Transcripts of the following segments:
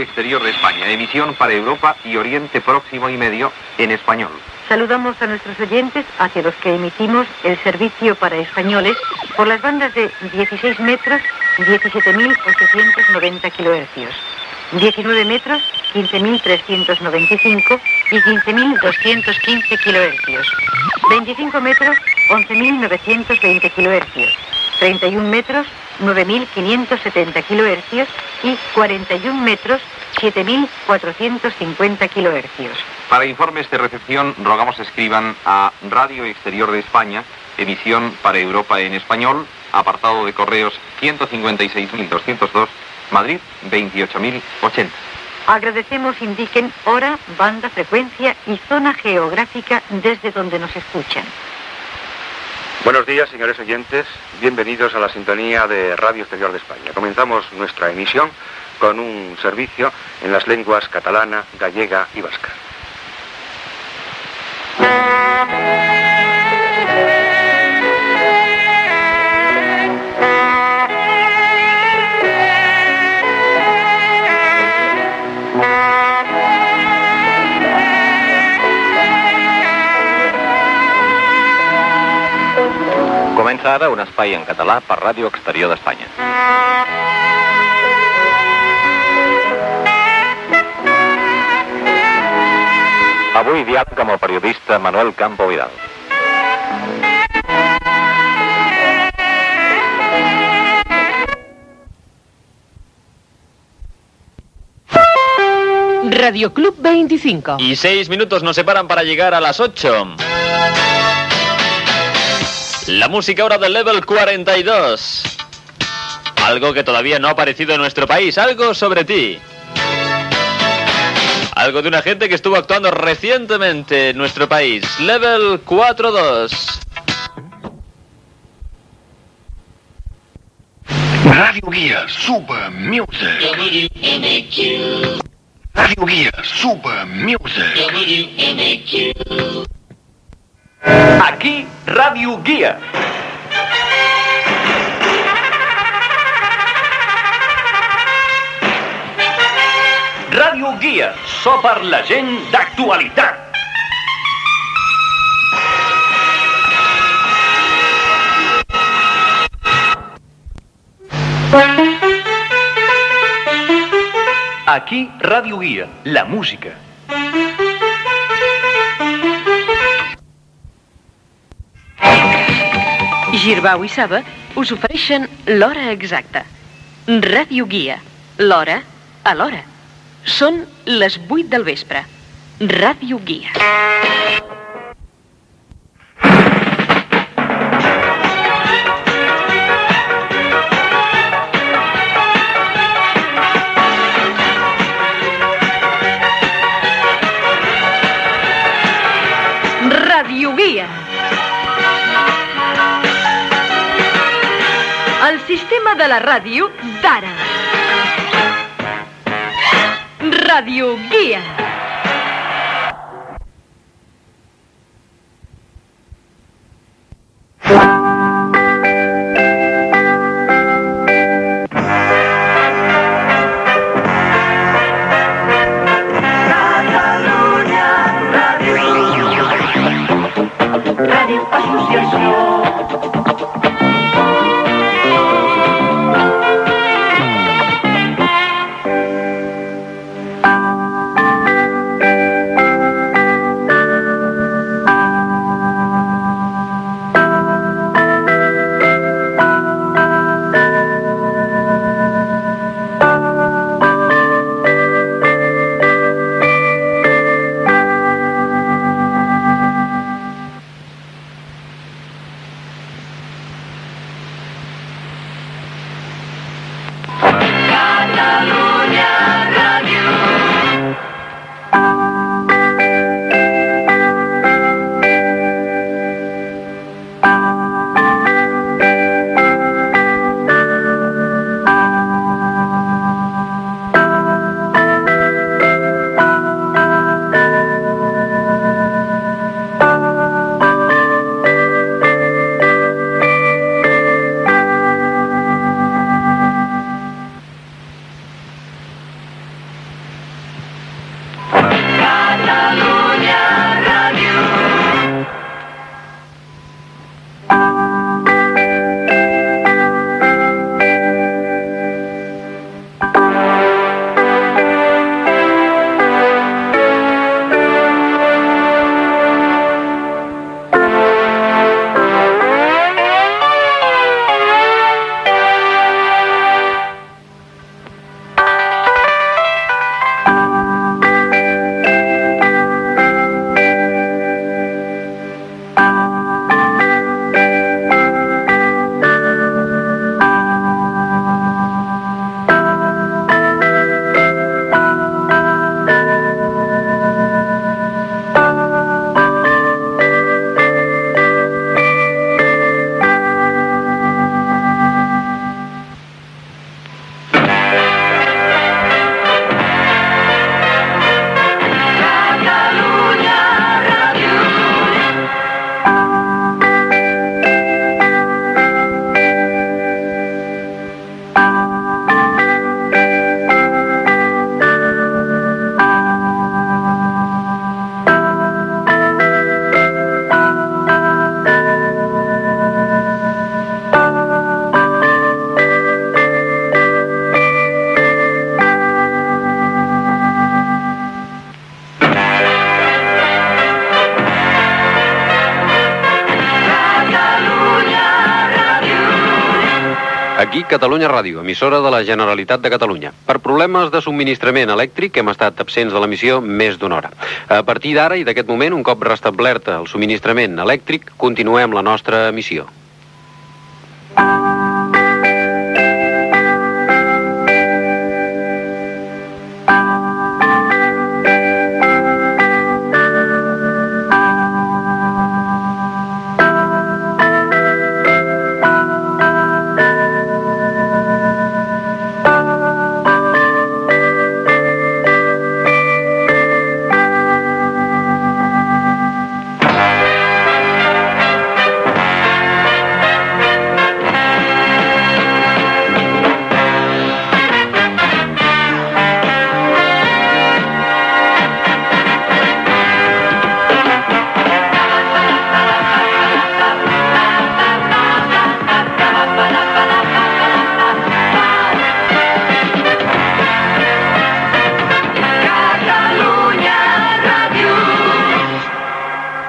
Exterior de España, emisión para Europa y Oriente Próximo y Medio en español. Saludamos a nuestros oyentes, hacia los que emitimos el servicio para españoles por las bandas de 16 metros, 17.890 kilohercios, 19 metros, 15.395 y 15.215 kilohercios, 25 metros, 11.920 kilohercios, 31 metros, 9.570 kilohercios y 41 metros, 7.450 kilohercios. Para informes de recepción, rogamos escriban a Radio Exterior de España, emisión para Europa en español, apartado de correos 156.202, Madrid 28.080. Agradecemos indiquen hora, banda, frecuencia y zona geográfica desde donde nos escuchan. Buenos días, señores oyentes. Bienvenidos a la sintonía de Radio Exterior de España. Comenzamos nuestra emisión con un servicio en las lenguas catalana, gallega y vasca. Comença ara un espai en català per Ràdio Exterior d'Espanya. Avui diàleg amb el periodista Manuel Campo Vidal. Radio Club 25. Y 6 minutos nos separan para llegar a las 8. La música ahora del Level 42. Algo que todavía no ha aparecido en nuestro país. Algo sobre ti. Algo de una gente que estuvo actuando recientemente en nuestro país. Level 42. Radio Guía Super Music. WMQ. Radio Guía Super Music. WMQ. Aquí Radio Guia. Radio Guia, so per la gent d'actualitat. Aquí Radio Guia, la música. Girbau i Saba us ofereixen l'hora exacta. Ràdio Guia, l'hora a l'hora. Són les 8 del vespre. Ràdio Guia. Ràdio Guia. El sistema de la ràdio d'ara. Ràdio Guia. Ràdio Associació. Aquí Catalunya Ràdio, emissora de la Generalitat de Catalunya. Per problemes de subministrament elèctric hem estat absents de l'emissió més d'una hora. A partir d'ara i d'aquest moment, un cop restablert el subministrament elèctric, continuem la nostra emissió.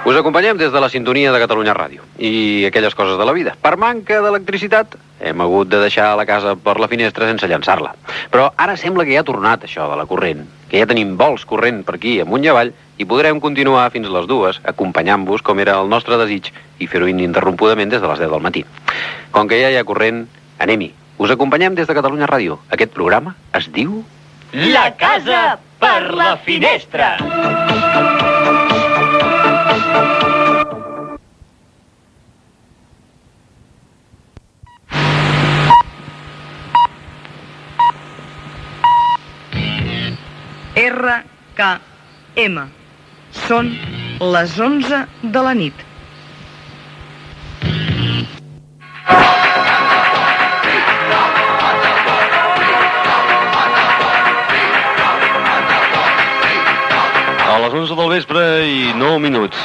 Us acompanyem des de la sintonia de Catalunya Ràdio i aquelles coses de la vida. Per manca d'electricitat, hem hagut de deixar la casa per la finestra sense llançar-la. Però ara sembla que ja ha tornat això de la corrent, que ja tenim vols corrent per aquí amunt i avall i podrem continuar fins les 2 acompanyant-vos com era el nostre desig i fer-ho ininterrompudament des de les 10 del matí. Com que ja hi ha corrent, anem-hi. Us acompanyem des de Catalunya Ràdio. Aquest programa es diu... La casa per la finestra. RKM. Són les 11 de la nit. A les 11 del vespre i 9 minuts.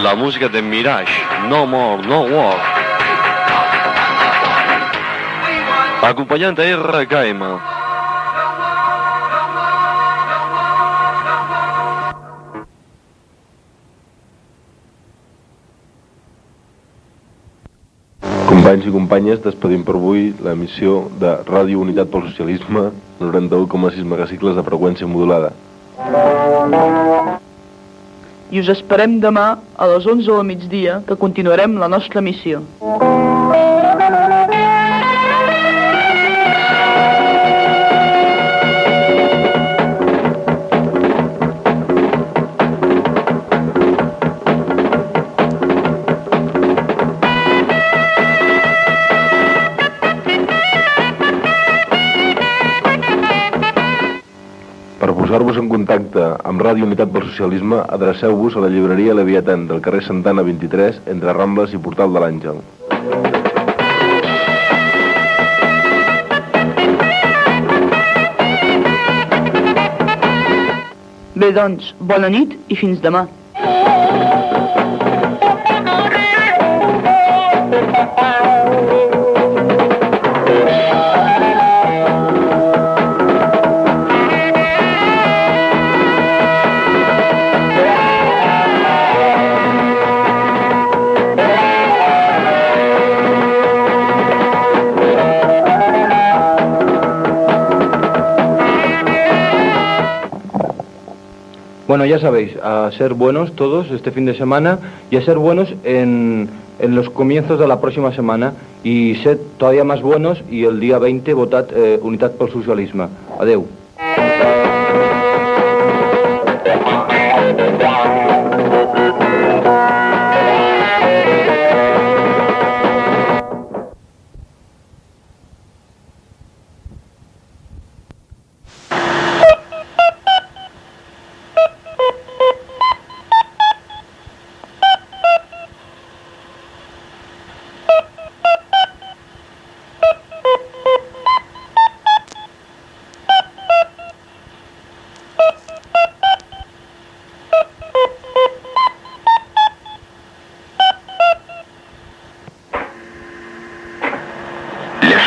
La música de Mirage, No More, No War. Acompanyant a RKM. Companys i companyes, despedim per avui l'emissió de Ràdio Unitat pel Socialisme, 91,6 megacicles de freqüència modulada. I us esperem demà a les 11 del migdia, que continuarem la nostra missió. Per posar-vos en contacte amb Ràdio Unitat pel Socialisme, adreceu-vos a la llibreria Leviatán del carrer Santana 23, entre Rambles i Portal de l'Àngel. Bé, doncs, bona nit i fins demà. Bueno, ya sabéis, a ser buenos todos este fin de semana y a ser buenos en los comienzos de la próxima semana y ser todavía más buenos y el día 20 votad Unitat pel Socialisme. Adeu.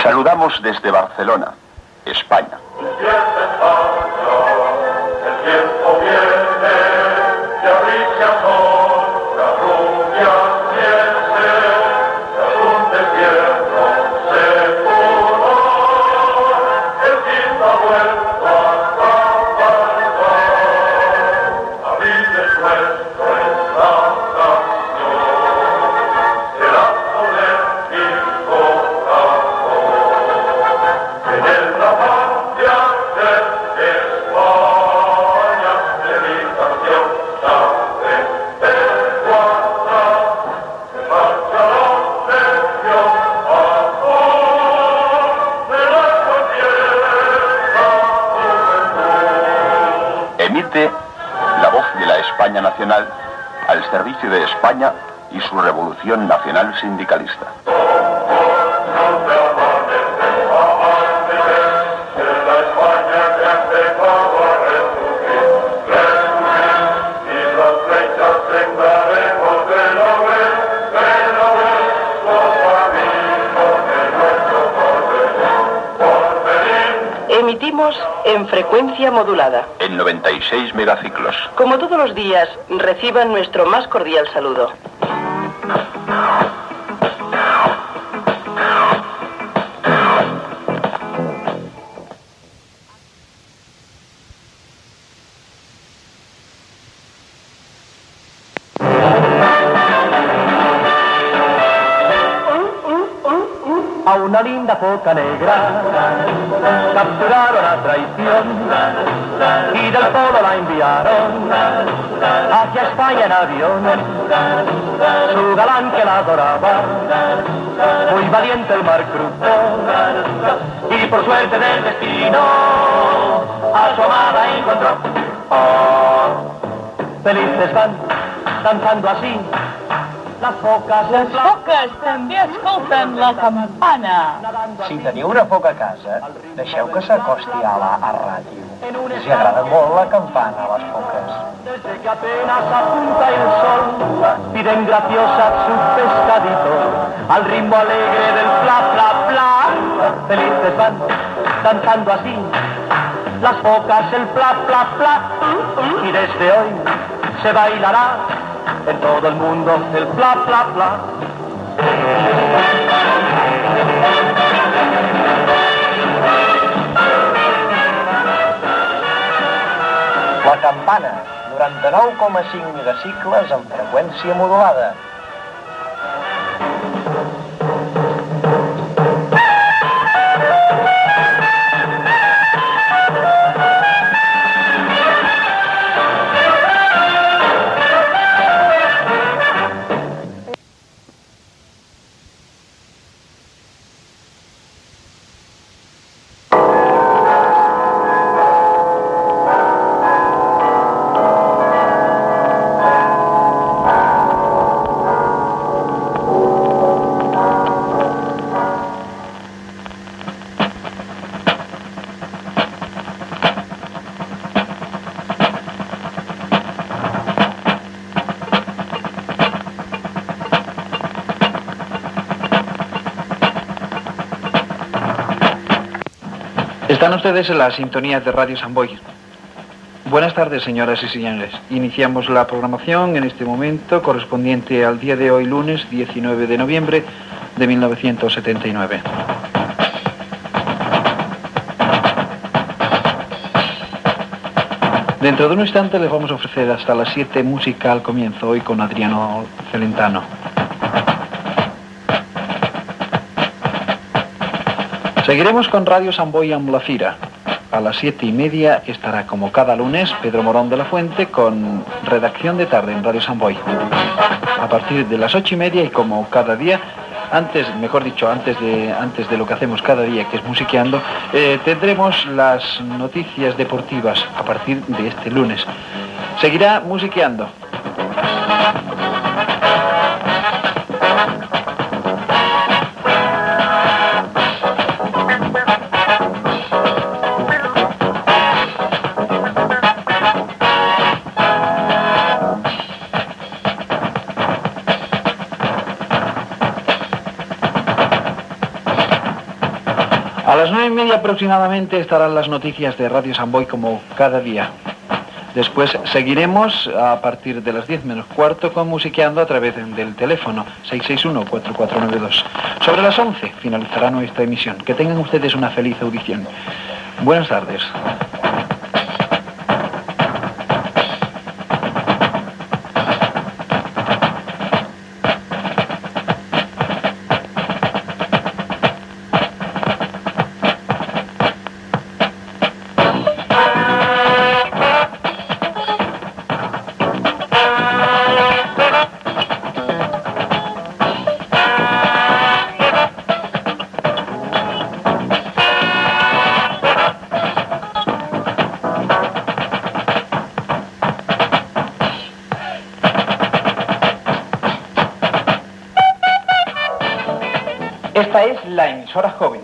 Saludamos desde Barcelona, España. Emite la voz de la España nacional al servicio de España y su revolución nacional sindicalista. Emitimos en frecuencia modulada. En 96 megaciclos. Como todos los días, reciban nuestro más cordial saludo. A una linda foca negra capturaron a traición y del polo la enviaron hacia España en avión. Su galán que la adoraba, muy valiente el mar cruzó y por suerte del destino a su amada encontró. Oh, felices van danzando así. Les foques també escolten la campana. Si teniu una foca a casa, deixeu que s'acosti a la ràdio. Els agrada molt la campana a les foques. Desde que apenas apunta el sol, piden graciosa su pescadito, al ritmo alegre del pla, pla, pla. Felices van danzando así, las focas el pla, pla, pla. Y desde hoy se bailará en todo el mundo el pla, pla, pla. La campana, 99,5 megacicles en freqüència modulada. Están ustedes en la sintonía de Radio Samboy. Buenas tardes, señoras y señores. Iniciamos la programación en este momento correspondiente al día de hoy, lunes 19 de noviembre de 1979. Dentro de un instante les vamos a ofrecer hasta las 7 música al comienzo, hoy con Adriano Celentano. Seguiremos con Radio Samboy amb la Fira. A las 7:30 estará, como cada lunes, Pedro Morón de la Fuente con redacción de tarde en Radio Samboy. A partir de las 8:30 y como cada día, antes de lo que hacemos cada día, que es musiqueando, tendremos las noticias deportivas a partir de este lunes. Seguirá musiqueando. A las 9:30 aproximadamente estarán las noticias de Radio Samboy como cada día. Después seguiremos a partir de las 10 menos cuarto con musiqueando a través del teléfono 661-4492. Sobre las 11 finalizará nuestra emisión. Que tengan ustedes una feliz audición. Buenas tardes. la emisora joven.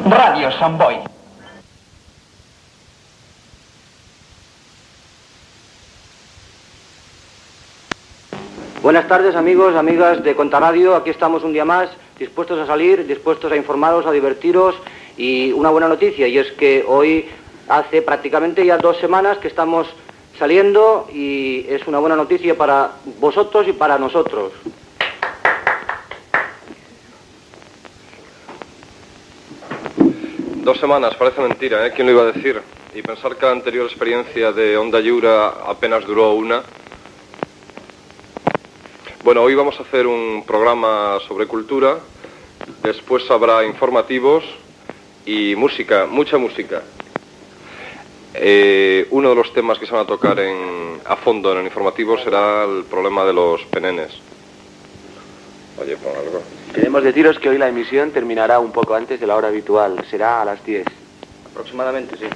Radio Samboy. Buenas tardes, amigos, amigas de Contaradio. Aquí estamos un día más, dispuestos a salir, dispuestos a informaros, a divertiros, y una buena noticia, y es que hoy hace prácticamente ya 2 semanas que estamos saliendo, y es una buena noticia para vosotros y para nosotros. Dos semanas, parece mentira, ¿eh? ¿Quién lo iba a decir? Y pensar que la anterior experiencia de Onda Yura apenas duró una. Bueno, hoy vamos a hacer un programa sobre cultura, después habrá informativos y música, mucha música. Uno de los temas que se van a tocar a fondo en el informativo será el problema de los penenes. Oye, pon algo. Queremos deciros que hoy la emisión terminará un poco antes de la hora habitual, será a las 10. Aproximadamente, sí.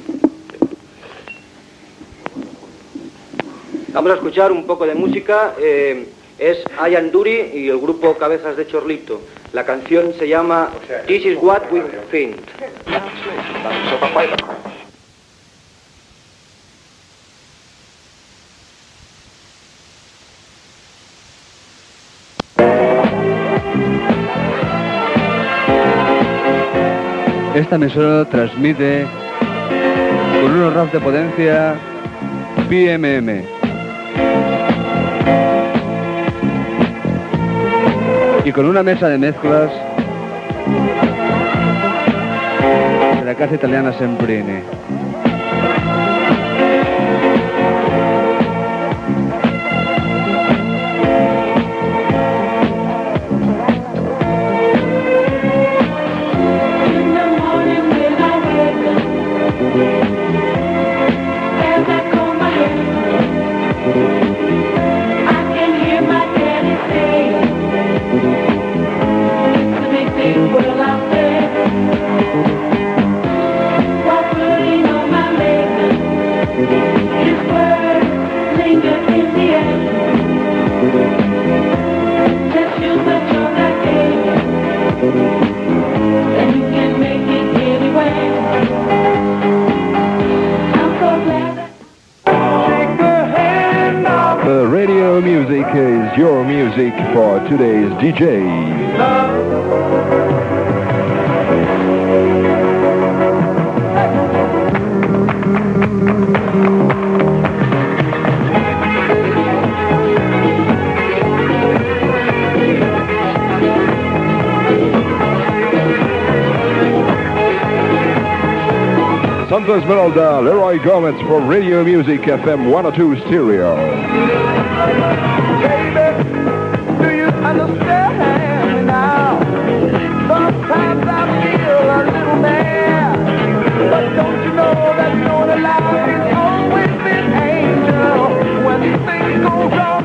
Vamos a escuchar un poco de música. Es Ian Dury y el grupo Cabezas de Chorlito. La canción se llama This is What We Think. Esta emisora transmite con unos RAF de potencia PMM. Y con una mesa de mezclas de la casa italiana Semprini. Radio music is your music for today's DJ. Santa Esmeralda, Leroy Gomez for Radio Music FM 102 Stereo. Baby, do you understand me now? Sometimes I feel a little mad, but don't you know that no one alive is always an angel? When things go wrong,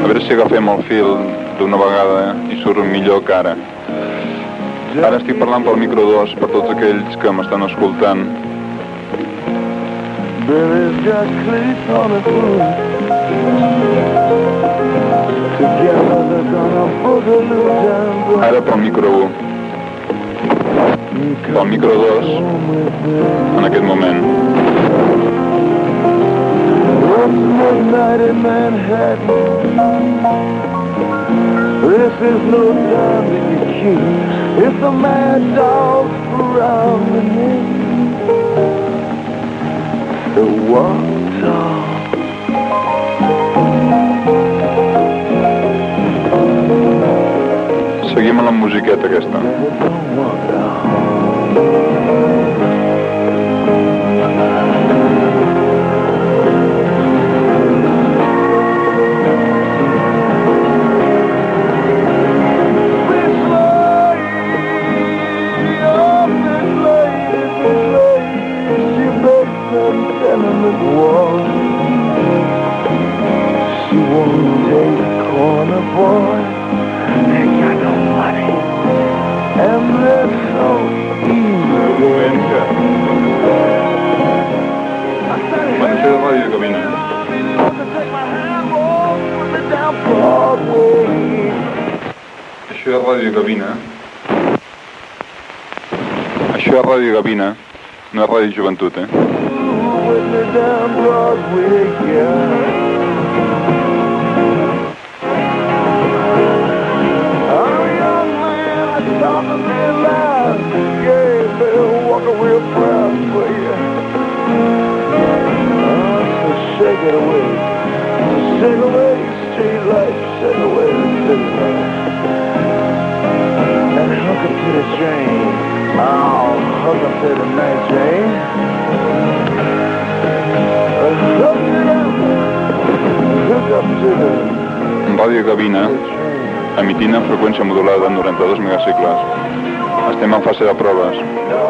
A veure si agafem el fil d'una vegada i surt millor que ara. Ara estic parlant pel micro 2 per tots aquells que m'estan escoltant. Ara pel micro 1. Pel micro 2, en aquest moment. Midnight in Manhattan. This is no time to be cute. It's a mad dog around the neck. The walk tall. Seguim amb la musiqueta aquesta. She won't take corner boy. They got no money, and they're so easy. és Ràdio Gavina. Això és Ràdio Gavina, no és Ràdio Joventut, Shake it away, shake away, street life, shake away the city life. And hook up to the train, oh, hook up to the night train. Hook up to the... Ràdio Gavina, emitint en freqüència modulada en 92 megacicles. Estem en fase de proves.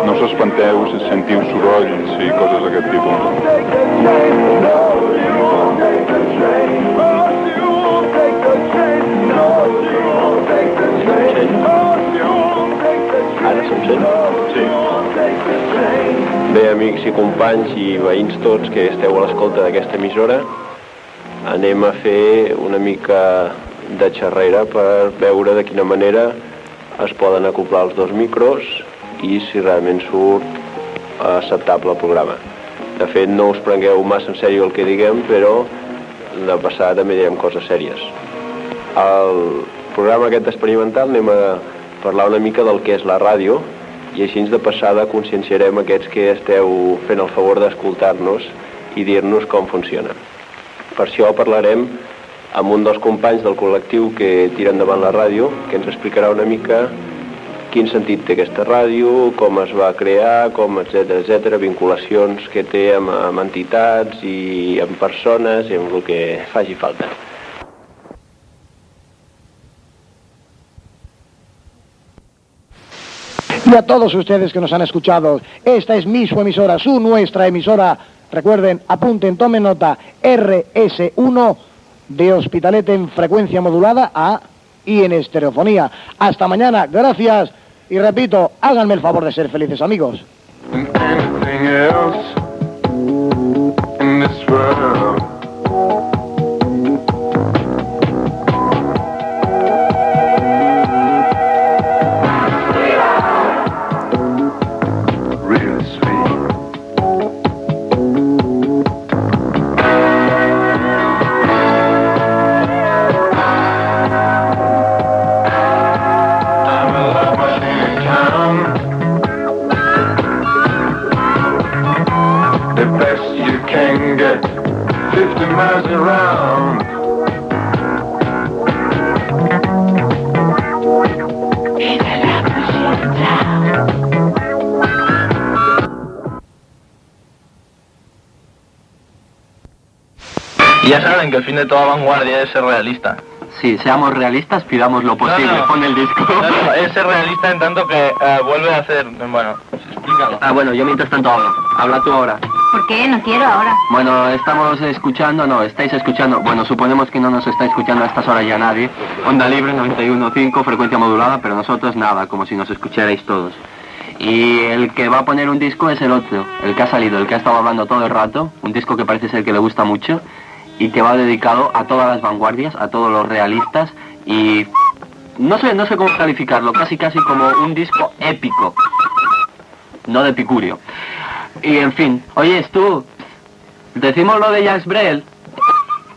No us espanteu si sentiu sorolls i coses d'aquest tipus. Ara se'm sent? Sí. Bé, amics i companys i veïns tots que esteu a l'escolta d'aquesta emissora, anem a fer una mica de xerrera per veure de quina manera es poden acoplar els dos micros i si realment surt acceptable el programa. De fet, no us prengueu massa en sèrio el que diguem, però de passada també direm coses sèries. Al programa aquest experimental anem a parlar una mica del que és la ràdio i així de passada conscienciarem aquests que esteu fent el favor d'escoltar-nos i dir-nos com funciona. Per això parlarem amb un dels companys del col·lectiu que tira endavant la ràdio, que ens explicarà una mica quin sentit té aquesta ràdio, com es va crear, com etc, vinculacions que té amb entitats i amb persones i amb el que faci falta. Y a todos ustedes que nos han escuchado, esta es su emisora, nuestra emisora. Recuerden, apunten, tomen nota, RS1 de Hospitalet en frecuencia modulada y en estereofonía. Hasta mañana, gracias. Y repito, háganme el favor de ser felices, amigos. Ya saben que el fin de toda vanguardia es ser realista. Sí, seamos realistas, pidamos lo posible. No. Pon el disco. No, es ser realista en tanto que vuelve a hacer... Bueno, explícalo. Bueno, yo mientras tanto hablo. Habla tú ahora. ¿Por qué? No quiero ahora. Bueno, estamos escuchando, no, estáis escuchando. Bueno, suponemos que no nos está escuchando a estas horas ya nadie. Onda Libre 91.5, frecuencia modulada, pero nosotros nada, como si nos escucharais todos. Y el que va a poner un disco es el otro, el que ha salido, el que ha estado hablando todo el rato. Un disco que parece ser que le gusta mucho y que va dedicado a todas las vanguardias, a todos los realistas y no sé cómo calificarlo, casi como un disco épico, no de Epicurio. Y en fin, oyes tú, decimos lo de Jacques Brel,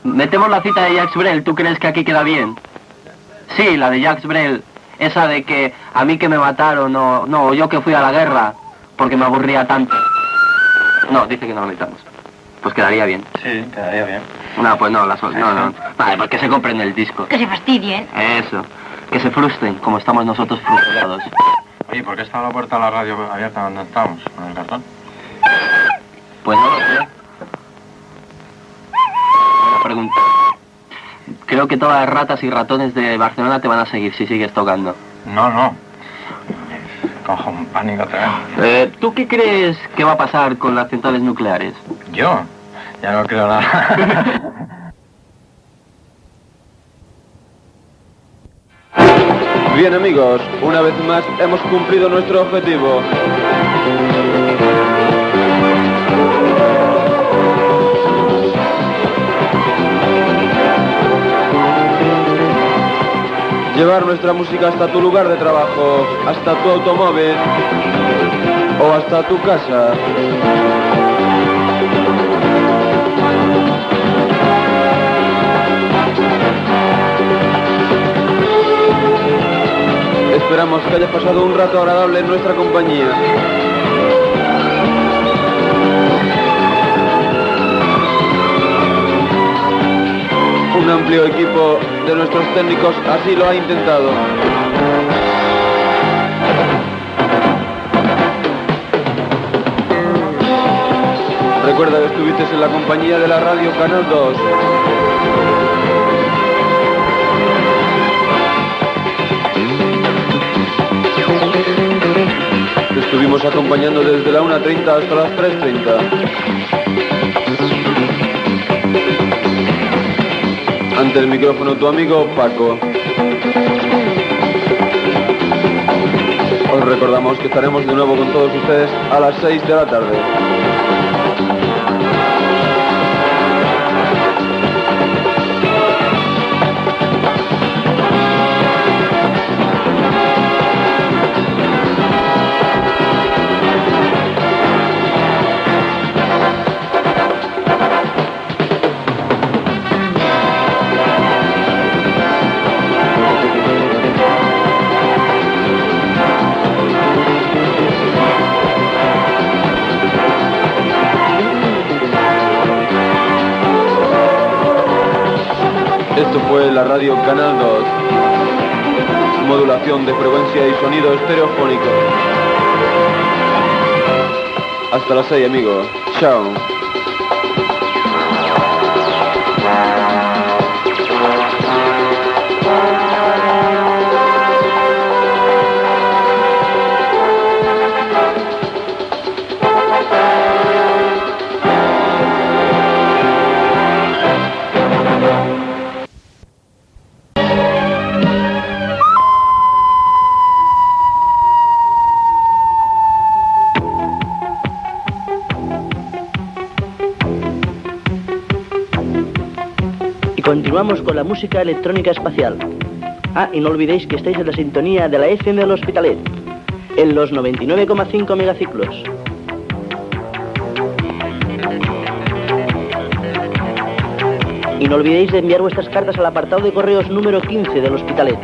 metemos la cita de Jacques Brel, ¿tú crees que aquí queda bien? Sí, la de Jacques Brel, esa de que a mí que me mataron, no, yo que fui a la guerra porque me aburría tanto. No, dice que no lo metamos. Pues quedaría bien. Sí, quedaría bien. No, pues no, no. Vale, pues que se compren el disco. Que se fastidien. Eso. Que se frustren, como estamos nosotros frustrados. Oye, ¿por qué está la puerta de la radio abierta donde estamos, con el cartón? Pues no lo sé. Buena pregunta. Creo que todas las ratas y ratones de Barcelona te van a seguir si sigues tocando. No. Cojo un pánico otra vez. ¿Tú qué crees que va a pasar con las centrales nucleares? ¿Yo? Ya no creo nada. Bien, amigos, una vez más hemos cumplido nuestro objetivo. Llevar nuestra música hasta tu lugar de trabajo, hasta tu automóvil o hasta tu casa. Esperamos que hayas pasado un rato agradable en nuestra compañía. Un amplio equipo de nuestros técnicos así lo ha intentado. Recuerda que estuviste en la compañía de la radio Canal 2. Te estuvimos acompañando desde la 1:30 hasta las 3:30. Ante el micrófono tu amigo Paco. Os recordamos que estaremos de nuevo con todos ustedes a las 6 de la tarde. Esto fue la radio Canal 2, modulación de frecuencia y sonido estereofónico. Hasta las 6, amigos. Chao. Continuamos con la música electrónica espacial. Y no olvidéis que estáis en la sintonía de la FM del Hospitalet, en los 99,5 megaciclos. Y no olvidéis de enviar vuestras cartas al apartado de correos número 15 del Hospitalet.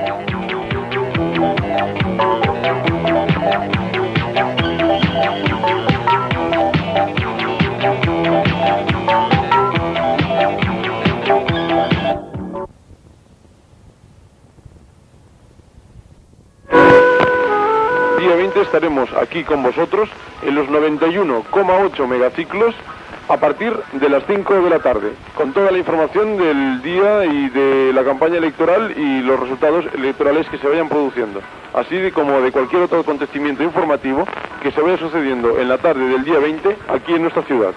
Estaremos aquí con vosotros en los 91,8 megaciclos a partir de las 5 de la tarde, con toda la información del día y de la campaña electoral y los resultados electorales que se vayan produciendo, así como de cualquier otro acontecimiento informativo que se vaya sucediendo en la tarde del día 20 aquí en nuestra ciudad.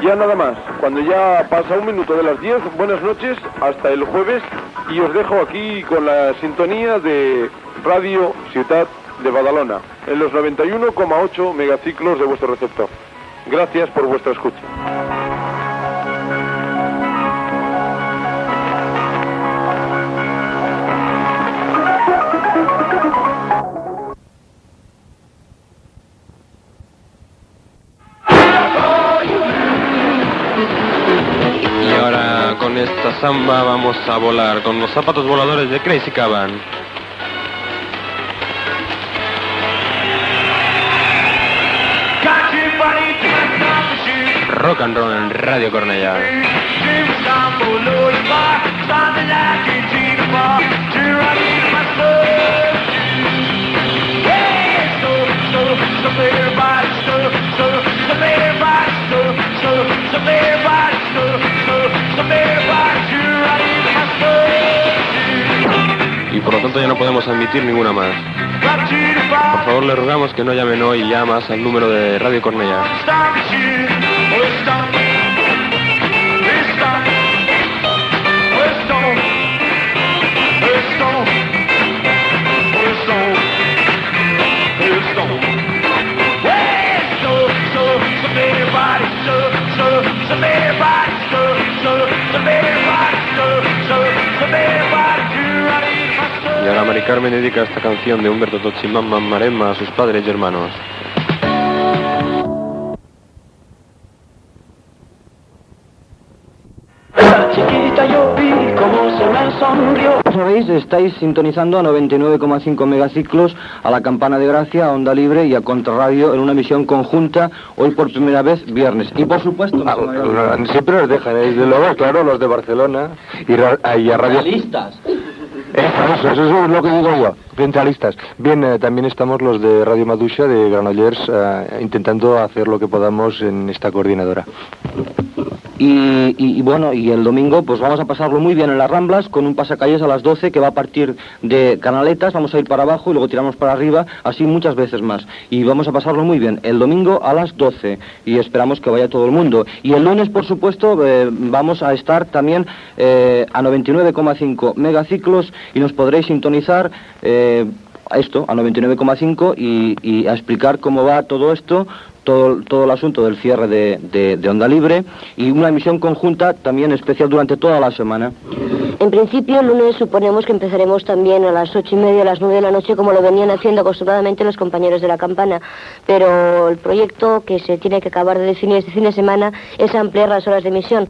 Ya nada más, cuando ya pasa un minuto de las 10, buenas noches, hasta el jueves, y os dejo aquí con la sintonía de Radio Ciutat de Badalona, en los 91,8 megaciclos de vuestro receptor. Gracias por vuestra escucha. Con esta samba vamos a volar con los zapatos voladores de Crazy Caban. Rock and roll en Radio Cornellà. Y por lo tanto ya no podemos admitir ninguna más. Por favor, le rogamos que no llamen hoy ya más al número de Radio Cornellà. Everybody, Mari Carmen dedica esta canción de Humberto Tocci, Mamma Maremma, a sus padres y hermanos. Chiquita yo vi cómo se me sonrió. Sabéis, estáis sintonizando a 99,5 megaciclos, a la Campana de Gracia, a Onda Libre y a Contrarradio en una emisión conjunta, hoy por primera vez viernes. Y por supuesto... siempre nos dejan, desde luego, claro, los de Barcelona y a Radio... Listas. Eso es lo que digo yo, centralistas. Bien, también estamos los de Radio Madusha, de Granollers, intentando hacer lo que podamos en esta coordinadora. Y bueno, y el domingo pues vamos a pasarlo muy bien en las Ramblas con un pasacalles a las 12 que va a partir de Canaletas, vamos a ir para abajo y luego tiramos para arriba, así muchas veces más. Y vamos a pasarlo muy bien el domingo a las 12 y esperamos que vaya todo el mundo. Y el lunes, por supuesto, vamos a estar también a 99,5 megaciclos y nos podréis sintonizar a esto, a 99,5 y a explicar cómo va todo esto. Todo el asunto del cierre de Onda Libre y una emisión conjunta también especial durante toda la semana. En principio, el lunes suponemos que empezaremos también a las 8:30, a las 9 de la noche, como lo venían haciendo acostumbradamente los compañeros de la Campana. Pero el proyecto que se tiene que acabar de definir este fin de semana es ampliar las horas de emisión.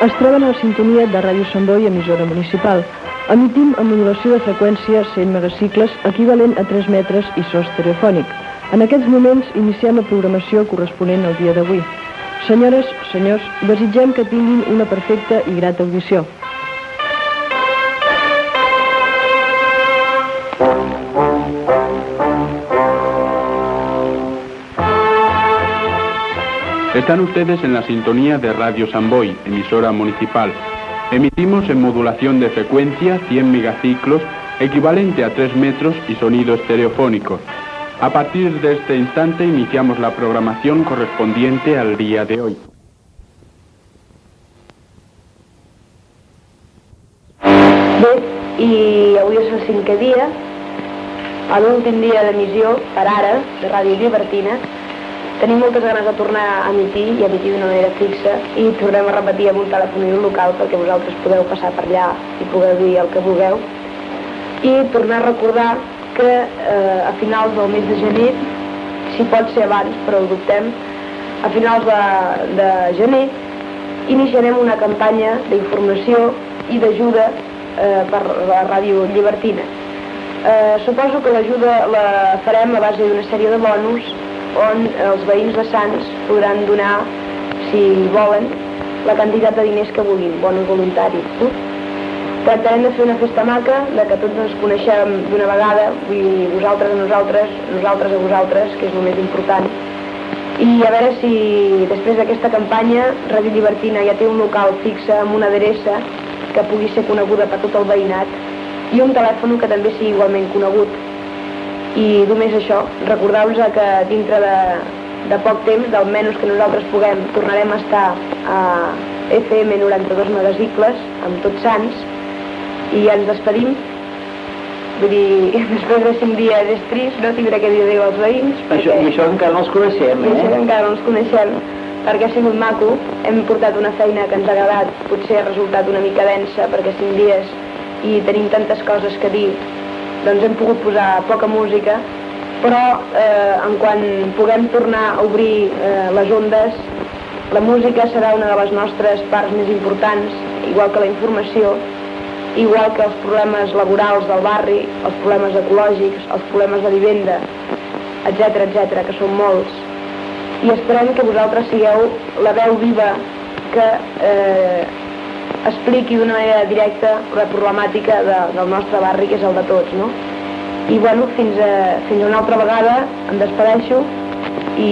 Es troben a la sintonia de Ràdio Sant Boi, emissora municipal. Emitim amb modulació de freqüència 100 megacicles, equivalent a 3 metres i so estereofònic. En aquests moments iniciem la programació corresponent al dia d'avui. Senyores, senyors, desitgem que tinguin una perfecta i grata audició. Están ustedes en la sintonía de Radio San Boi, emisora municipal. Emitimos en modulación de frecuencia 100 megaciclos, equivalente a 3 metros y sonido estereofónico. A partir de este instante iniciamos la programación correspondiente al día de hoy. Bé, i avui és el 5è dia, a l'últim dia d'emissió, per ara, de Ràdio Llibertina. Tenim moltes ganes de tornar a emitir i emitir d'una manera fixa i tornem a repetir amb un telèfon local perquè vosaltres podeu passar per allà i podeu dir el que vulgueu. I tornar a recordar que a finals del mes de gener, si pot ser abans, però ho dubtem, a finals de gener iniciarem una campanya d'informació i d'ajuda per la Ràdio Llibertina. Suposo que l'ajuda la farem a base d'una sèrie de bonus on els veïns de Sants podran donar, si volen, la quantitat de diners que vulguin, bonus voluntaris. Tractarem de fer una festa maca, de que tots ens coneixem d'una vegada, vull dir, vosaltres a nosaltres, nosaltres a vosaltres, que és el més important. I a veure si després d'aquesta campanya Ràdio Llibertina ja té un local fixe amb una adreça que pugui ser coneguda per tot el veïnat i un telèfon que també sigui igualment conegut. I només això, recordar-vos que dintre de poc temps, d'almenys que nosaltres puguem, tornarem a estar a FM 92 megacicles, amb Tots Sants, i ja ens despedim. Vull dir, després de 5 dies és trist, no tindré que dir adéu als veïns. I això encara no els coneixem, I això encara no els coneixem, perquè ha sigut maco, hem portat una feina que ens ha agradat, potser ha resultat una mica densa, perquè 5 dies i tenim tantes coses que dir, doncs hem pogut posar poca música, però en quan puguem tornar a obrir les ondes, la música serà una de les nostres parts més importants, igual que la informació, igual que els problemes laborals del barri, els problemes ecològics, els problemes de vivenda, etc., que són molts. I esperem que vosaltres sigueu la veu viva que expliqui d'una manera directa la problemàtica del nostre barri, que és el de tots, no? I bueno, fins una altra vegada em despedeixo i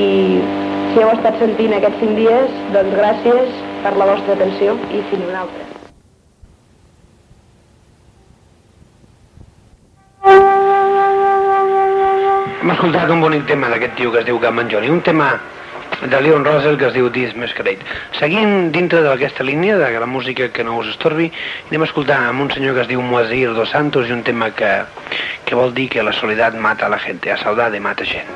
si heu estat sentint aquests 5 dies, doncs gràcies per la vostra atenció i fins una altra. Hem escoltat un bonic tema d'aquest tio que es diu Cap Manjoni, un tema de Leon Russell que es diu This Masquerade. Seguint dintre d'aquesta línia de la música que no us estorbi, anem a escoltar amb un senyor que es diu Moisir dos Santos i un tema que vol dir que la soledat mata a la gente, a saudade mata gent.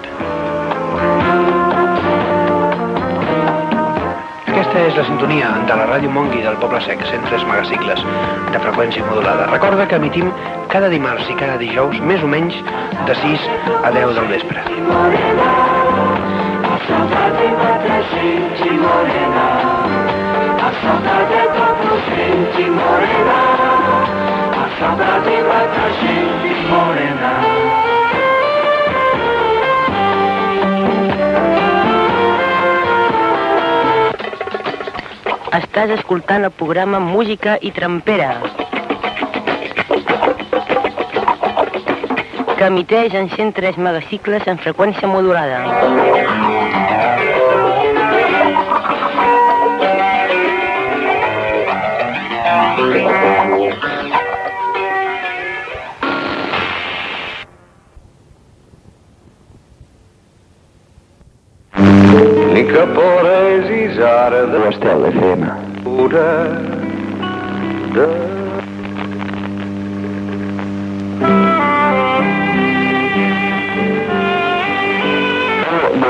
Aquesta és la sintonia de la Ràdio Montgui del Poble Sec, 103 megacicles de freqüència modulada. Recorda que emitim cada dimarts i cada dijous, més o menys de 6 a 10 del vespre. A saudade mata gente morena, a saudade toca gente morena, a saudade mata gente morena. Estàs escoltant el programa Música i Trampera, que emiteix en 103 megacicles en freqüència modulada. Ni que poresis ara de l'Estel FM. Pura de...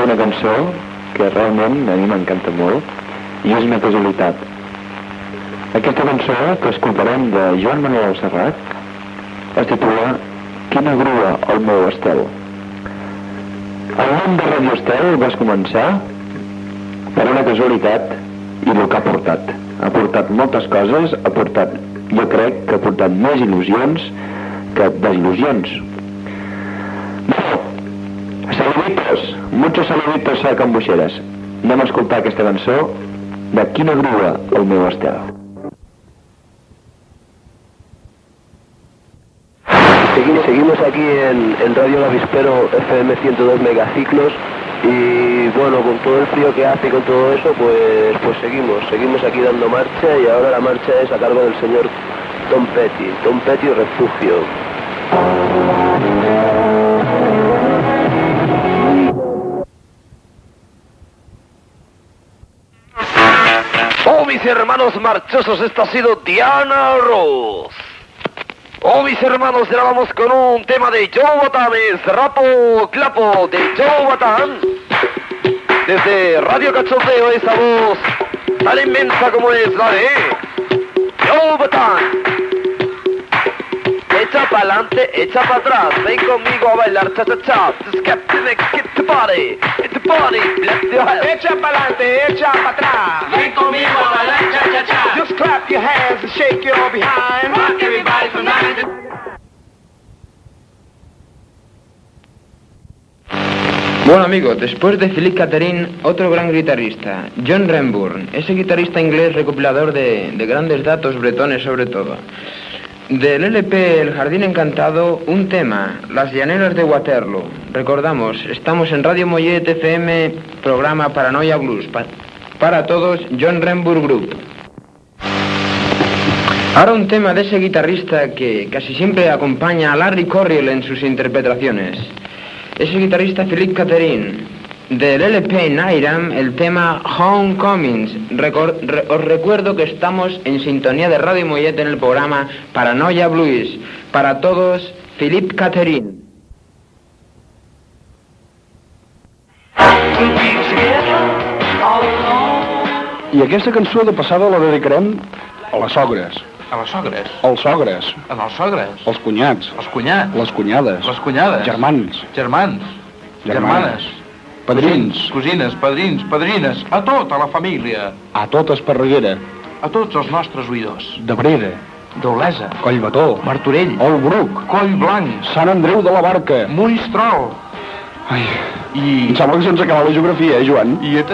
Una cançó que realment a mi m'encanta molt i és una casualitat. Aquesta cançó que escoltarem de Joan Manuel Serrat es titula Quina grua el meu estel. El nom de Radio Estel va començar per una casualitat i el que ha portat. Ha portat moltes coses, jo crec que ha portat més il·lusions que desil·lusions. Saluditos, muchos saluditos a cambuixeres. Anem a escoltar aquesta cançó de Quina grua el meu estel. Seguimos aquí en Radio Avispero FM 102 megaciclos y bueno, con todo el frío que hace y con todo eso, pues seguimos aquí dando marcha y ahora la marcha es a cargo del señor Tom Petty Refugio. Oh, mis hermanos marchosos, esta ha sido Diana Ross. Oh, mis hermanos, ya vamos con un tema de Joe Batan, es Rapo Clapo de Joe Batan. Desde Radio Cachondeo, esa voz tan inmensa como es la de Joe Batan. Echa pa'lante, echa pa' atrás, ven conmigo a bailar cha-cha-cha. Just get the next, get the body, bless your hands. Echa pa'lante, echa pa' atrás, ven conmigo a bailar cha-cha-cha. Just clap your hands and shake your behind. Rock everybody from 9 to... Bueno amigos, después de Philip Catherine, otro gran guitarrista, John Renbourn, ese guitarrista inglés recopilador de grandes datos bretones sobre todo. Del LP El Jardín Encantado, un tema, Las Llaneras de Waterloo. Recordamos, estamos en Radio Mollet FM, programa Paranoia Blues. Para todos, John Renbourn Group. Ahora un tema de ese guitarrista que casi siempre acompaña a Larry Coryell en sus interpretaciones. Ese guitarrista Philip Catherine. Del LP Nairam, el tema Homecomings. Os recuerdo que estamos en sintonía de Radio Mollet en el programa Paranoia Blues. Para todos, Philip Catherine. I aquesta cançó de passada la dedicarem a les sogres. A les sogres? Als sogres. Als sogres? Els cunyats. Els cunyats? Les cunyades. Les cunyades? Germans. Germans. Germanes. Padrins. Cosines, padrins, padrines. A tota la família. A tot Esparreguera. A tots els nostres oïdors. De Breda. d'Olesa, Collbató, Martorell, Olbruc, Collblanc, Sant Andreu de la Barca, Monistrol. Ai, em sembla que sense acabar la geografia, Joan? I et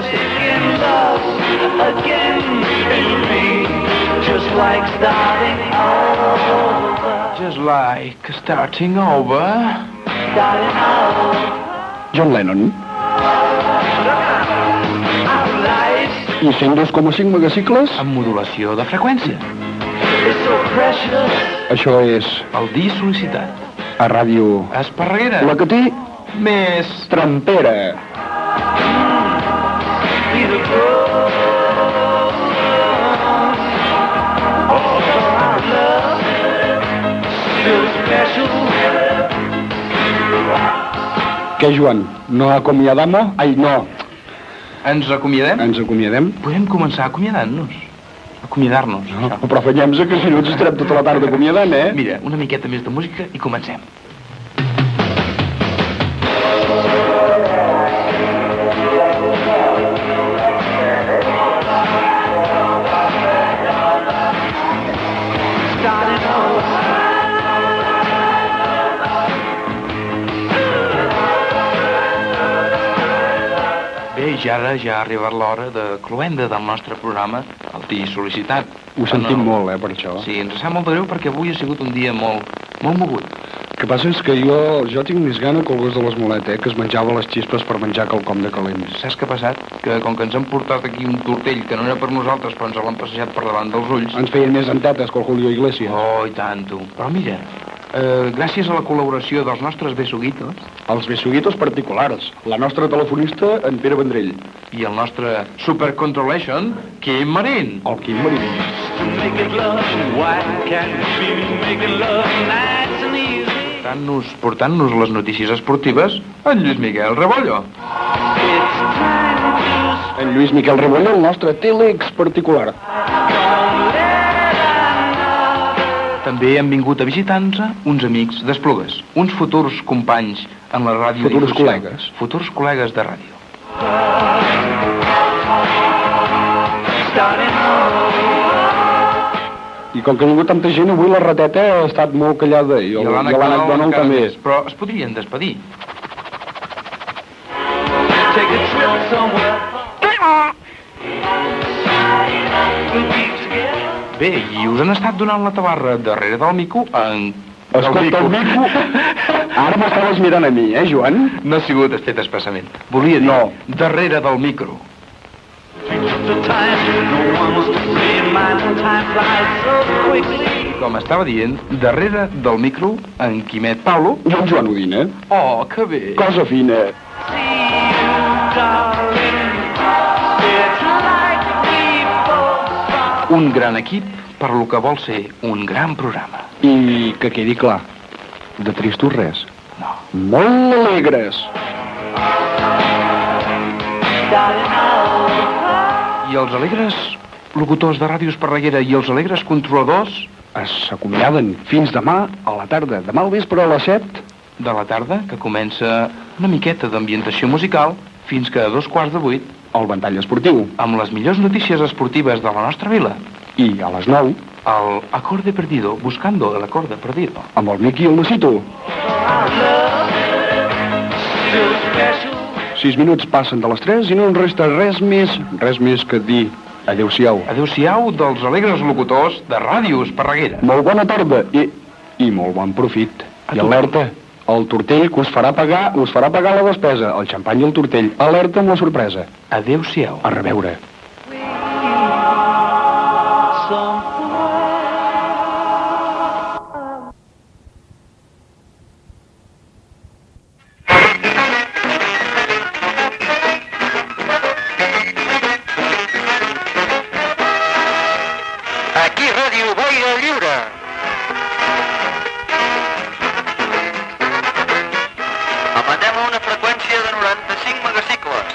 Just like starting over. John Lennon. I 102,5 megacicles? Amb modulació de freqüència. Això és... El disc sol·licitat. A Ràdio... Esparreguera. La que té... Més... Trampera. Què, Joan? No acomiadamos? Ai, no. Ens acomiadem? Ens acomiadem? Podem començar acomiadant-nos. Acomiadar-nos. No, però fallem-se que si no ens estarem tota la tarda acomiadant, eh? Mira, una miqueta més de música i comencem. Bé, i ara ja ha arribat l'hora de cloenda del nostre programa, el TI sol·licitat. Ho sentim molt, per això. Sí, ens sap molt de greu perquè avui ha sigut un dia molt mogut. El que passa és que jo tinc més gana que el gos de l'Esmolet, que es menjava les xispes per menjar quelcom de calent. Saps què ha passat? Que com que ens han portat aquí un tortell que no era per nosaltres, però ens l'han passejat per davant dels ulls... Ens feien més entetes que el Julio Iglesias. Oh, i tant, tu. Però mira, gràcies a la col·laboració dels nostres besuguitos... Els besuguitos particulars. La nostra telefonista, en Pere Vendrell. I el nostre supercontrolation, Quim Marín. El Quim Marín. Portant-nos les notícies esportives, en Lluís Miquel Rebollo. En Lluís Miquel Rebollo, el nostre tèlex particular. També han vingut a visitar-nos uns amics d'Esplugues, uns futurs companys en la ràdio. Futurs col·legues. Futurs col·legues de ràdio. I com que ha vingut tanta gent, avui la rateta ha estat molt callada i l'Ànec Donald també. Però es podrien despedir. Bé, i us han estat donant la tabarra darrere del mico en... Escolta, el mico... Ara m'estaves mirant a mi, Joan? No ha sigut fet expressament. Volia dir, no, darrere del micro. Com estava dient, darrere del micro, en Quimet Paulo... Jo en Joan Udina. Oh, que bé. Cosa fina. Un gran equip per lo que vol ser un gran programa. I que quedi clar, de tristos res. No. Molt alegres. I els alegres locutors de Ràdio Esparreguera i els alegres controladors s'acomiaden fins demà a la tarda. Demà al vespre a les 7 de la tarda, que comença una miqueta d'ambientació musical fins que a 7:15 el ventall esportiu. Amb les millors notícies esportives de la nostra vila. I a les 9 el acorde perdido, buscando el acorde perdido. Amb el Miqui i el Lucito. 6 minuts passen de les 3 i no ens resta res més que dir adeu-siau. Adeu-siau dels alegres locutors de Ràdio Esparreguera. Molt bona tarda i molt bon profit. I alerta, el tortell que us farà pagar la despesa, el xampany i el tortell. Alerta amb la sorpresa. Adeu-siau. A reveure. Aquí Ràdio Boira Lliure. Emetem a una freqüència de 95 megacicles.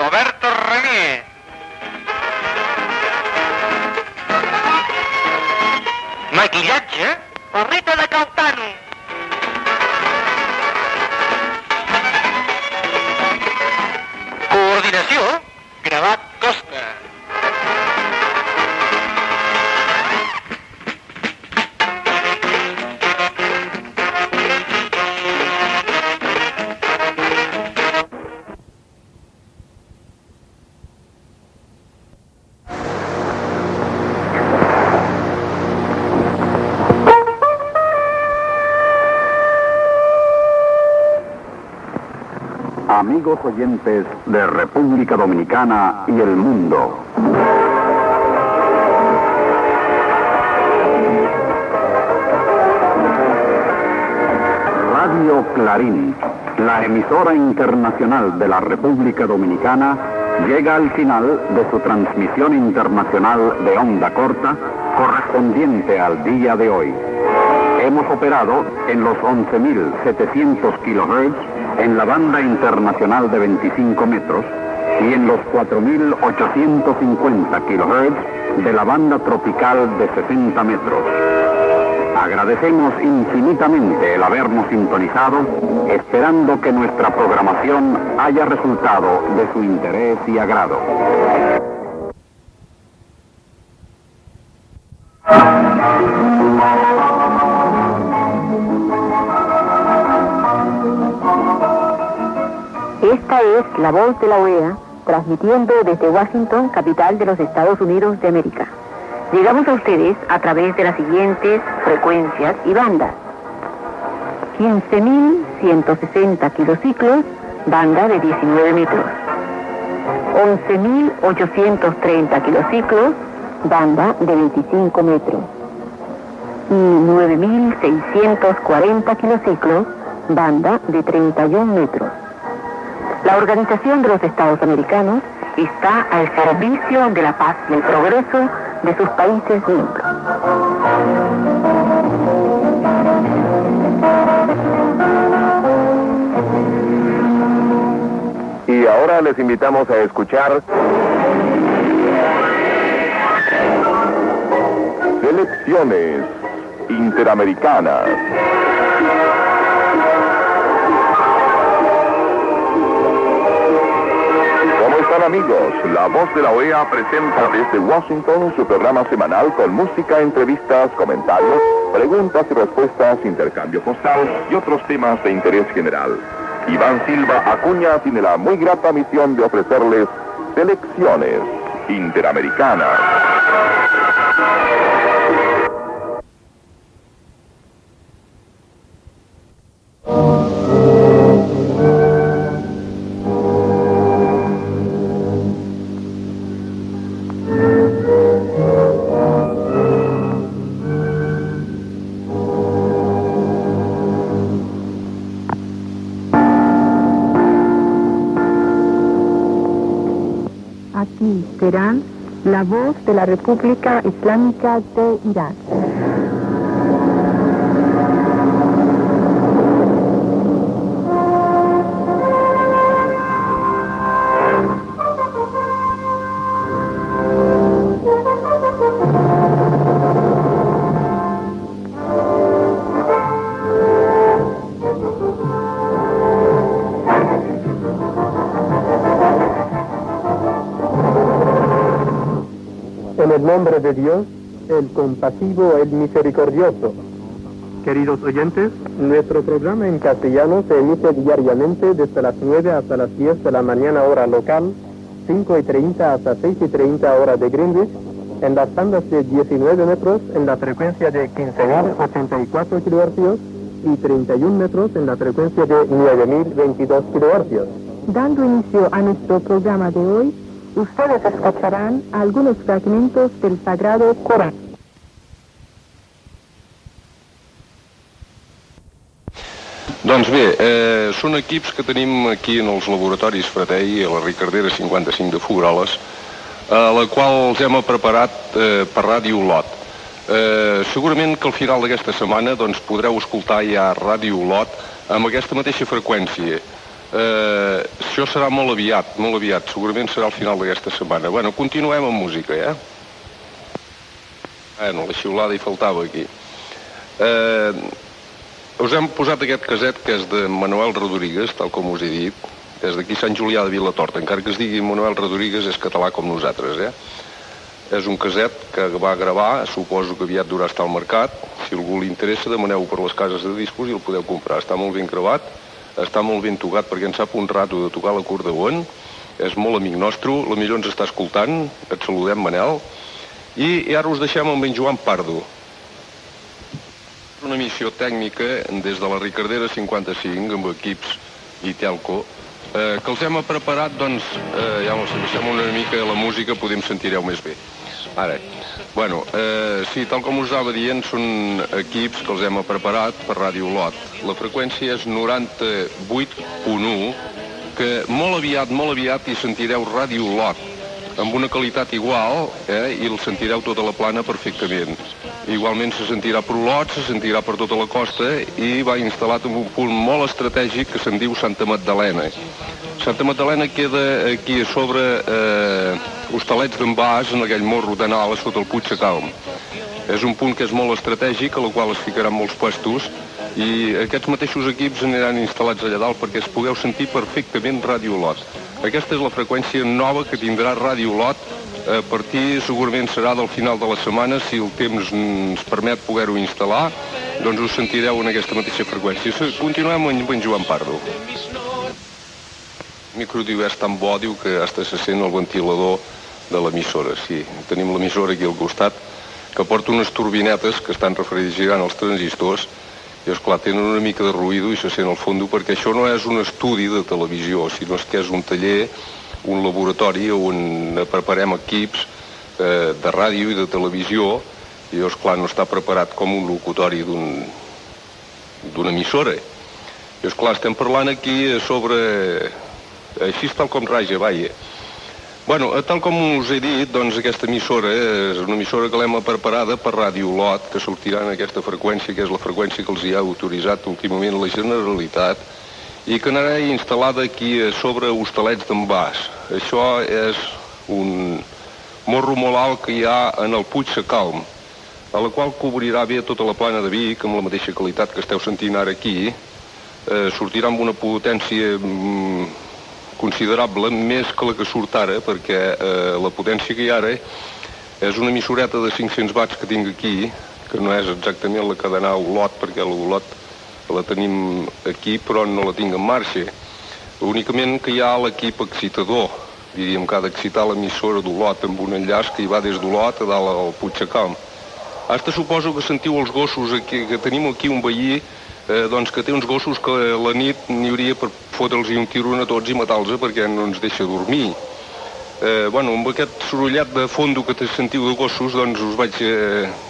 Rigoberto Remy. Maquillatge, o Rita de Cautano. Coordinació, Gravat Costa. Amigos oyentes de República Dominicana y el mundo. Radio Clarín, la emisora internacional de la República Dominicana, llega al final de su transmisión internacional de onda corta correspondiente al día de hoy. Hemos operado en los 11.700 kHz en la banda internacional de 25 metros y en los 4.850 kHz de la banda tropical de 60 metros. Agradecemos infinitamente el habernos sintonizado, esperando que nuestra programación haya resultado de su interés y agrado. Esta es la voz de la OEA, transmitiendo desde Washington, capital de los Estados Unidos de América. Llegamos a ustedes a través de las siguientes frecuencias y bandas. 15.160 kilociclos, banda de 19 metros. 11.830 kilociclos, banda de 25 metros. Y 9.640 kilociclos, banda de 31 metros. La Organización de los Estados Americanos está al servicio de la paz y el progreso de sus países miembros. Y ahora les invitamos a escuchar Selecciones Interamericanas. Amigos, la voz de la OEA presenta desde Washington su programa semanal con música, entrevistas, comentarios, preguntas y respuestas, intercambio postal y otros temas de interés general. Iván Silva Acuña tiene la muy grata misión de ofrecerles Selecciones Interamericanas. Aquí será la voz de la República Islámica de Irán. En el nombre de Dios, el compasivo, el misericordioso. Queridos oyentes, nuestro programa en castellano se emite diariamente desde las 9 hasta las 10 de la mañana hora local, 5:30 hasta 6:30 hora de Greenwich, en las bandas de 19 metros en la frecuencia de 15.084 kHz y 31 metros en la frecuencia de 9.022 kHz. Dando inicio a nuestro programa de hoy, ustedes escucharán algunos fragmentos del Sagrado Corán. Doncs bé, són equips que tenim aquí en els laboratoris Fratei, a la Ricardera 55 de Figueroles, a la qual els hem preparat per Ràdio Olot. Segurament que al final d'aquesta setmana doncs, podreu escoltar ja Ràdio Olot amb aquesta mateixa freqüència. Això serà molt aviat, segurament serà al final d'aquesta setmana. Bueno, continuem amb música, ja? Bueno, la xiulada hi faltava aquí. Us hem posat aquest caset que és de Manuel Rodríguez, tal com us he dit, és d'aquí Sant Julià de Vilatorta, encara que es digui Manuel Rodríguez és català com nosaltres, És un caset que va gravar, suposo que aviat durà estar al mercat. Si algú li interessa, demaneu per les cases de discos i el podeu comprar. Està molt ben gravat, està molt ben tocat perquè en sap un rato de tocar l'acordeon, és molt amic nostre, la millor ens està escoltant, et saludem, Manel, i ara us deixem amb en Joan Pardo. Una missió tècnica des de la Ricardera 55 amb equips i telco, que els hem preparat, doncs, ja si deixem una mica la música podem sentireu més bé. Ara, bueno, sí, tal com us anava dient, són equips que els hem preparat per Ràdio Olot. La freqüència és 98.1, que molt aviat hi sentireu Ràdio Olot, amb una qualitat igual, i el sentireu tota la plana perfectament. Igualment se sentirà per Olot, se sentirà per tota la costa i va instal·lat en un punt molt estratègic que se'n diu Santa Magdalena. Santa Magdalena queda aquí a sobre Hostalets d'en Bas, en aquell morro d'Anala, sota el Puig de Calm. És un punt que és molt estratègic, a la qual es ficaran molts puestos, i aquests mateixos equips aniran instal·lats allà dalt perquè es pugueu sentir perfectament Ràdio Olot. Aquesta és la freqüència nova que tindrà Ràdio Olot. A partir, segurament serà del final de la setmana, si el temps ens permet poder-ho instal·lar, doncs us sentireu en aquesta mateixa freqüència. Continuem amb en Joan Pardo. El micro diu és tan bo, diu que hasta se sent el ventilador de l'emissora. Sí, tenim l'emissora aquí al costat, que porta unes turbinetes que estan refrigerant els transistors i, esclar, tenen una mica de ruïdo i se sent al fons, perquè això no és un estudi de televisió, sinó que és un taller, un laboratori on preparem equips de ràdio i de televisió i, esclar, no està preparat com un locutori d'una emissora. I, esclar, estem parlant aquí sobre... així tal com raja, vaja. Bueno, tal com us he dit, doncs aquesta emissora és una emissora que l'hem preparada per Ràdio Olot, que sortirà en aquesta freqüència, que és la freqüència que els hi ha autoritzat últimament la Generalitat, i que anarà instal·lada aquí sobre Hostalets d'en Bas. Això és un morro molt alt que hi ha en el Puig de Calm, a la qual cobrirà bé tota la plana de Vic, amb la mateixa qualitat que esteu sentint ara aquí. Sortirà amb una potència considerable, més que la que surt ara, perquè la potència que hi ha ara és una emissoreta de 500 watts que tinc aquí, que no és exactament la que ha d'anar a Olot, perquè l'Olot la tenim aquí, però no la tinc en marxa. Únicament que hi ha l'equip excitador, diríem que ha d'excitar l'emissora d'Olot amb un enllaç que hi va des d'Olot a dalt al Puig de Calm. Hasta suposo que sentiu els gossos, que tenim aquí un veí doncs que té uns gossos que la nit n'hi hauria per fotre'ls un tiron a tots i matar-los perquè no ens deixa dormir. Bueno, amb aquest sorollat de fondo que sentiu de gossos, doncs us vaig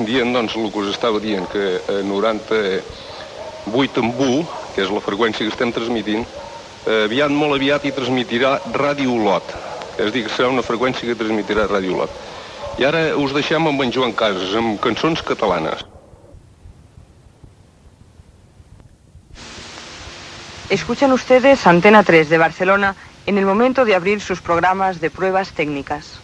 dient, doncs el que us estava dient, que a 98.1, que és la freqüència que estem transmitint, molt aviat hi transmitirà Ràdio Olot. És a dir, que serà una freqüència que transmitirà Ràdio Olot. I ara us deixem amb en Joan Casas, amb cançons catalanes. Escuchan ustedes Antena 3 de Barcelona en el momento de abrir sus programas de pruebas técnicas.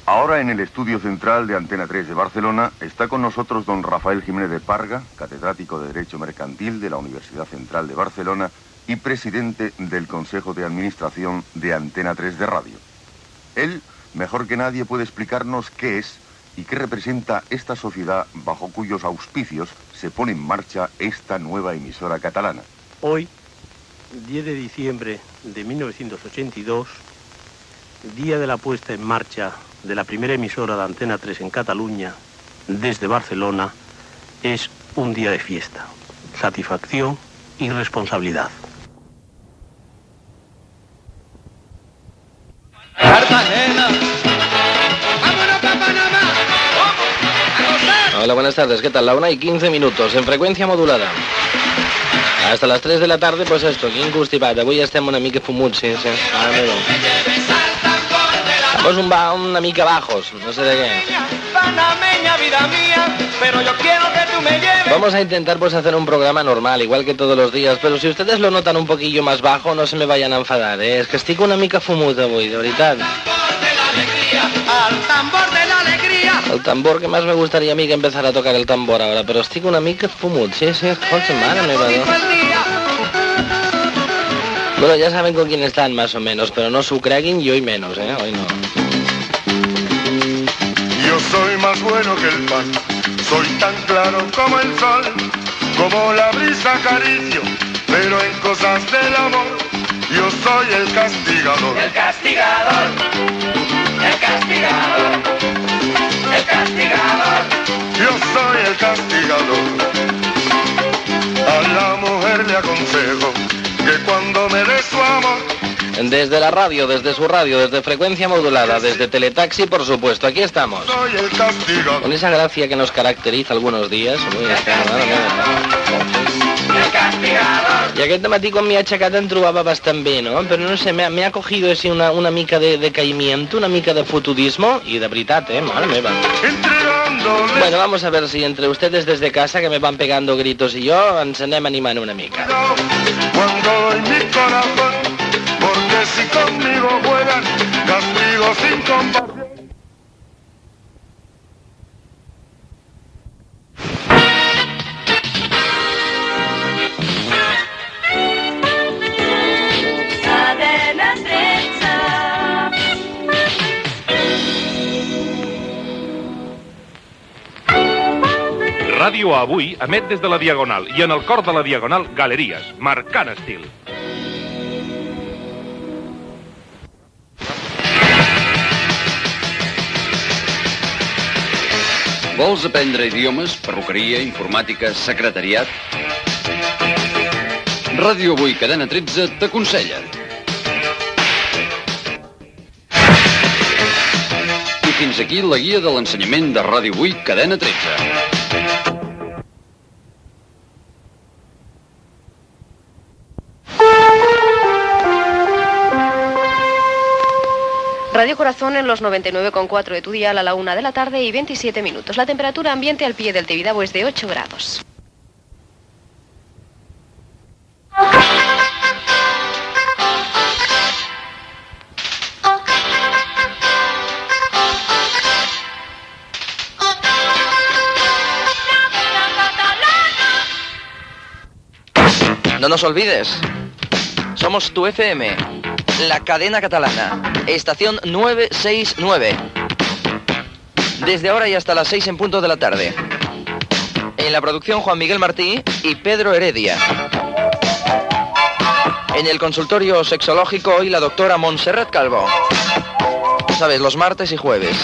Ahora en el estudio central de Antena 3 de Barcelona está con nosotros don Rafael Jiménez de Parga, catedrático de Derecho Mercantil de la Universidad Central de Barcelona y presidente del Consejo de Administración de Antena 3 de Radio. Él, mejor que nadie, puede explicarnos qué es y qué representa esta sociedad bajo cuyos auspicios se pone en marcha esta nueva emisora catalana. Hoy, 10 de diciembre de 1982, día de la puesta en marcha de la primera emisora de Antena 3 en Cataluña, desde Barcelona, es un día de fiesta, satisfacción y responsabilidad. Cartagena. ¡Vámonos para Panamá! Hola, buenas tardes. ¿Qué tal? La 1:15 en freqüència modulada. Hasta las 3 de la tarde, pues esto, aquí inconstipat. Avui estem una mica fumuts, sí. Ara miro. Estamos una mica bajos, no sé de qué. Panameña, vida mía, pero yo quiero que tú me lleves. vamos a intentar pues hacer un programa normal, igual que todos los días, pero si ustedes lo notan un poquillo más bajo, no se me vayan a enfadar, ¿eh? Es que estic una mica fumut avui, de veritat. Al tambor de la alegría. El tambor que más me gustaría a mí que empezar a tocar el tambor ahora, però estic una mica fumut, sí, joder, mare meva, no? Bueno, ya saben con quién están más o menos, pero no s'ho creguin y hoy menos, ¿eh? Hoy no. Yo soy más bueno que el pan, soy tan claro como el sol, como la brisa acaricio, pero en cosas del amor, yo soy el castigador. El castigador, el castigador, el castigador. Yo soy el castigador. A la mujer le aconsejo que cuando me dé su amor, desde la radio, desde su radio, desde frecuencia modulada, desde Teletaxi, por supuesto, aquí estamos. soy el castigador. Con esa gracia que nos caracteriza algunos días. I aquest matí quan m'hi he aixecat em trobava bastant bé, no? Però no sé, me ha cogido así una mica de caimiento, una mica de futudismo, y de veritat, madre meva. Bueno, vamos a ver si entre ustedes desde casa, que me van pegando gritos, y yo, ens anem animant una mica. Cuando doy mi corazón, porque si conmigo juegan, castigo sin compasión. Ràdio Avui emet des de la Diagonal i en el cor de la Diagonal, Galeries, marcant estil. Vols aprendre idiomes, perruqueria, informàtica, secretariat? Ràdio Avui, cadena 13, t'aconsella. I fins aquí la guia de l'ensenyament de Ràdio Avui, cadena 13. Radio Corazón en los 99,4 de tu dial a la 1 de la tarde y 27 minutos. La temperatura ambiente al pie del Tibidabo es de 8 grados. No nos olvides, somos tu FM, la cadena catalana, estación 969. Desde ahora y hasta las 6 en punto de la tarde. En la producción Juan Miguel Martí y Pedro Heredia. En el consultorio sexológico hoy la doctora Montserrat Calvo. Sabes, los martes y jueves.